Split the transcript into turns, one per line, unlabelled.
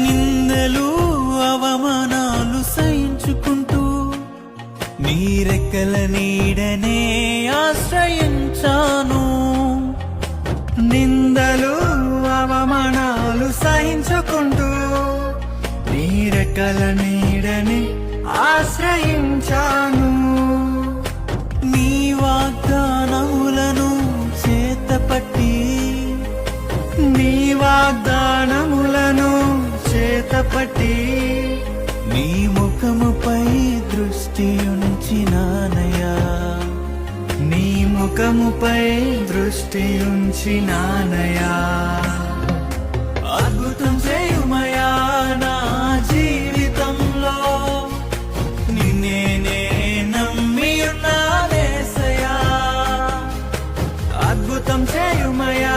నిందలు అవమానాలు సహించుకుంటూ నీ రెక్కల నీడనే ఆశ్రయించాను. నిందలు అవమానాలు సహించుకుంటూ నీ రెక్కల నీడనే ఆశ్రయించాను. నీ వాగ్దానములను చేతపట్టి నీ వాగ్దానములను చేతపట్టి నీ ముఖముపై దృష్టి ఉంచినానయ్యా. నీ ముఖముపై దృష్టి ఉంచినానయ్యా. అద్భుతం చేయుమయా నా జీవితంలో, నిన్నే నే నమ్మి ఉన్నానేసయ్యా. అద్భుతం చేయుమయా